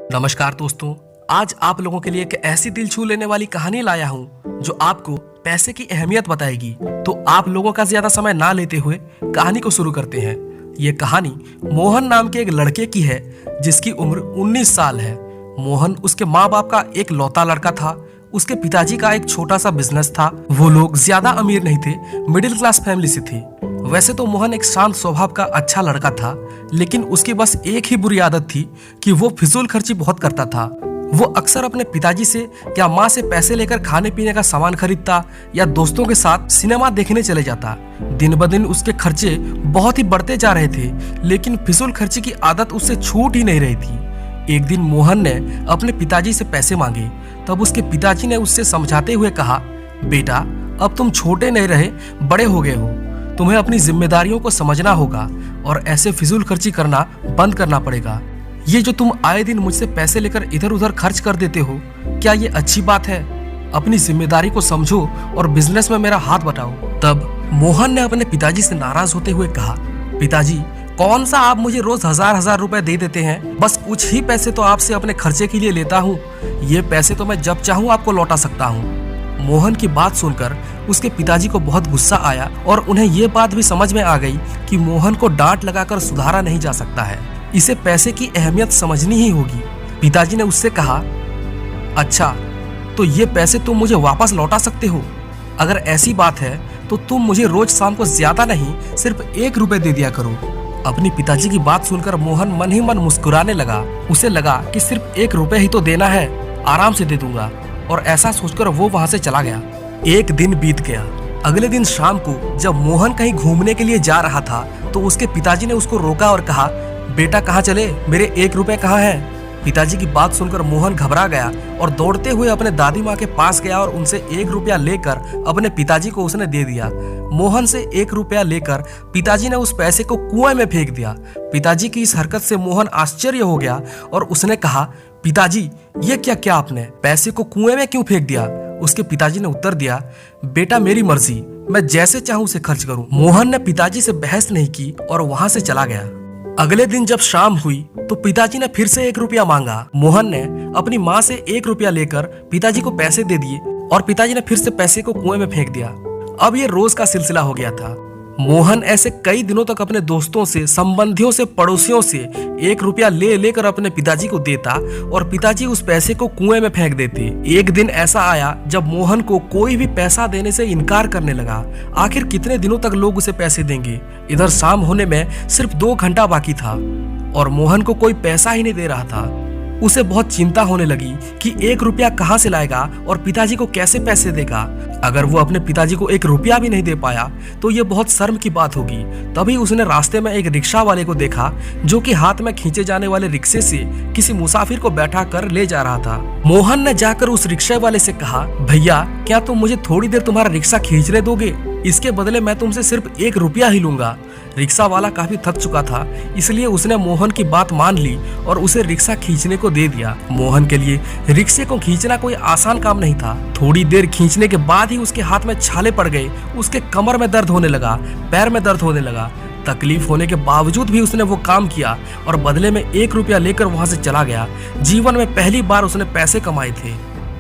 नमस्कार दोस्तों। आज आप लोगों के लिए एक ऐसी दिल छू लेने वाली कहानी लाया हूँ जो आपको पैसे की अहमियत बताएगी। तो आप लोगों का ज्यादा समय ना लेते हुए कहानी को शुरू करते हैं। ये कहानी मोहन नाम के एक लड़के की है जिसकी उम्र 19 साल है। मोहन उसके माँ बाप का एक लौता लड़का था। उसके पिताजी का एक छोटा सा बिजनेस था। वो लोग ज्यादा अमीर नहीं थे, मिडिल क्लास फैमिली से थे। वैसे तो मोहन एक शांत स्वभाव का अच्छा लड़का था, लेकिन उसकी बस एक ही बुरी आदत थी कि वो फिजूल खर्ची बहुत करता था। वो अक्सर अपने पिताजी से या माँ से पैसे लेकर खाने पीने का सामान खरीदता या दोस्तों के साथ सिनेमा देखने चले जाता। दिन ब दिन उसके खर्चे बहुत ही बढ़ते जा रहे थे, लेकिन फिजूल खर्ची की आदत उससे छूट ही नहीं रही थी। एक दिन मोहन ने अपने पिताजी से पैसे मांगे। तब उसके पिताजी ने उससे समझाते हुए कहा, बेटा अब तुम छोटे नहीं रहे, बड़े हो गए हो। तुम्हें अपनी जिम्मेदारियों को समझना होगा और ऐसे फिजूल खर्ची करना बंद करना पड़ेगा। ये जो तुम आए दिन मुझसे पैसे लेकर इधर उधर खर्च कर देते हो, क्या ये अच्छी बात है? अपनी जिम्मेदारी को समझो और बिजनेस में मेरा हाथ बटाओ। तब मोहन ने अपने पिताजी से नाराज होते हुए कहा, पिताजी कौन सा आप मुझे रोज हजार रुपए दे देते हैं? बस कुछ ही पैसे तो आपसे अपने खर्चे के लिए लेता हूँ। ये पैसे तो मैं जब चाहूँ आपको लौटा सकता हूँ। मोहन की बात सुनकर उसके पिताजी को बहुत गुस्सा आया और उन्हें ये बात भी समझ में आ गई कि मोहन को डांट लगाकर सुधारा नहीं जा सकता है। इसे पैसे की अहमियत समझनी ही होगी। पिताजी ने उससे कहा, अच्छा तो ये पैसे तुम मुझे वापस लौटा सकते हो? अगर ऐसी बात है तो तुम मुझे रोज शाम को ज्यादा नहीं, सिर्फ 1 रुपए दे दिया करो। अपनी पिताजी की बात सुनकर मोहन मन ही मन मुस्कुराने लगा। उसे लगा कि सिर्फ 1 रुपए ही तो देना है, आराम से दे दूंगा। और ऐसा सोचकर वो वहां से चला गया। एक दिन बीत गया। अगले दिन शाम को जब मोहन कहीं घूमने के लिए जा रहा था तो उसके पिताजी ने उसको रोका और कहा, बेटा कहाँ चले, मेरे 1 रुपए कहाँ है? पिताजी की बात सुनकर मोहन घबरा गया और दौड़ते हुए अपने दादी माँ के पास गया और उनसे 1 रुपया लेकर अपने पिताजी को उसने दे दिया। मोहन से 1 रुपया लेकर पिताजी ने उस पैसे को कुएं में फेंक दिया। पिताजी की इस हरकत से मोहन आश्चर्य हो गया और उसने कहा, पिताजी ये क्या आपने पैसे को कुएं में क्यों फेंक दिया? उसके पिताजी ने उत्तर दिया, बेटा मेरी मर्जी, मैं जैसे चाहूं उसे खर्च करूं। मोहन ने पिताजी से बहस नहीं की और वहां से चला गया। अगले दिन जब शाम हुई तो पिताजी ने फिर से 1 रुपया मांगा। मोहन ने अपनी माँ से 1 रुपया लेकर पिताजी को पैसे दे दिए और पिताजी ने फिर से पैसे को कुएं में फेंक दिया। अब ये रोज का सिलसिला हो गया था। मोहन ऐसे कई दिनों तक अपने दोस्तों से, संबंधियों से, पड़ोसियों से 1 रुपया लेकर अपने पिताजी को देता और पिताजी उस पैसे को कुएं में फेंक देते। एक दिन ऐसा आया जब मोहन को कोई भी पैसा देने से इनकार करने लगा। आखिर कितने दिनों तक लोग उसे पैसे देंगे? इधर शाम होने में सिर्फ 2 घंटा बाकी था और मोहन को कोई पैसा ही नहीं दे रहा था। उसे बहुत चिंता होने लगी कि 1 रुपया कहाँ से लाएगा और पिताजी को कैसे पैसे देगा। अगर वो अपने पिताजी को 1 रुपया भी नहीं दे पाया तो ये बहुत शर्म की बात होगी। तभी उसने रास्ते में एक रिक्शा वाले को देखा जो कि हाथ में खींचे जाने वाले रिक्शे से किसी मुसाफिर को बैठा कर ले जा रहा था। मोहन ने जाकर उस रिक्शे वाले से कहा, भैया क्या तुम मुझे थोड़ी देर तुम्हारा रिक्शा खींचने दोगे? इसके बदले मैं तुमसे सिर्फ 1 रुपया ही लूंगा। रिक्शा वाला काफी थक चुका था, इसलिए उसने मोहन की बात मान ली और उसे रिक्शा खींचने को दे दिया। मोहन के लिए रिक्शे को खींचना कोई आसान काम नहीं था। थोड़ी देर खींचने के बाद ही उसके हाथ में छाले पड़ गए। उसके कमर में दर्द होने लगा, पैर में दर्द होने लगा। तकलीफ होने के बावजूद भी उसने वो काम किया और बदले में 1 रुपया लेकर वहां से चला गया। जीवन में पहली बार उसने पैसे कमाए थे।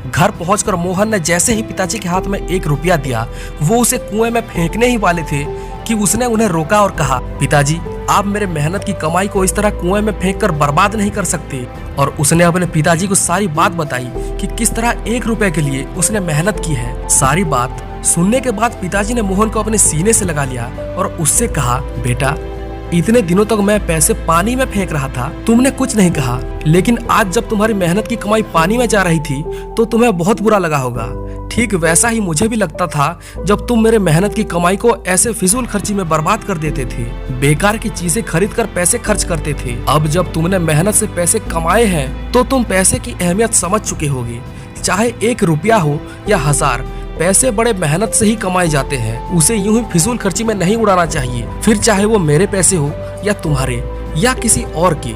घर पहुंचकर मोहन ने जैसे ही पिताजी के हाथ में 1 रुपया दिया, वो उसे कुएं में फेंकने ही वाले थे कि उसने उन्हें रोका और कहा, पिताजी आप मेरे मेहनत की कमाई को इस तरह कुएं में फेंककर बर्बाद नहीं कर सकते। और उसने अपने पिताजी को सारी बात बताई कि किस तरह 1 रुपए के लिए उसने मेहनत की है। सारी बात सुनने के बाद पिताजी ने मोहन को अपने सीने से लगा लिया और उससे कहा, बेटा इतने दिनों तक मैं पैसे पानी में फेंक रहा था, तुमने कुछ नहीं कहा, लेकिन आज जब तुम्हारी मेहनत की कमाई पानी में जा रही थी तो तुम्हें बहुत बुरा लगा होगा। ठीक वैसा ही मुझे भी लगता था जब तुम मेरे मेहनत की कमाई को ऐसे फिजूल खर्ची में बर्बाद कर देते थे, बेकार की चीजें खरीद कर पैसे खर्च करते थे। अब जब तुमने मेहनत से पैसे कमाए हैं तो तुम पैसे की अहमियत समझ चुके होगे। चाहे 1 रुपया हो या 1000, पैसे बड़े मेहनत से ही कमाए जाते हैं। उसे यूं ही फिजूल खर्ची में नहीं उड़ाना चाहिए, फिर चाहे वो मेरे पैसे हो या तुम्हारे या किसी और के।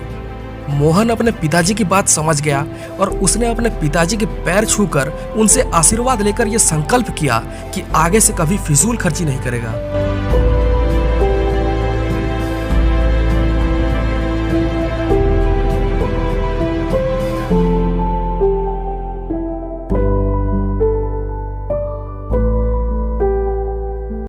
मोहन अपने पिताजी की बात समझ गया और उसने अपने पिताजी के पैर छूकर उनसे आशीर्वाद लेकर यह संकल्प किया कि आगे से कभी फिजूल खर्ची नहीं करेगा।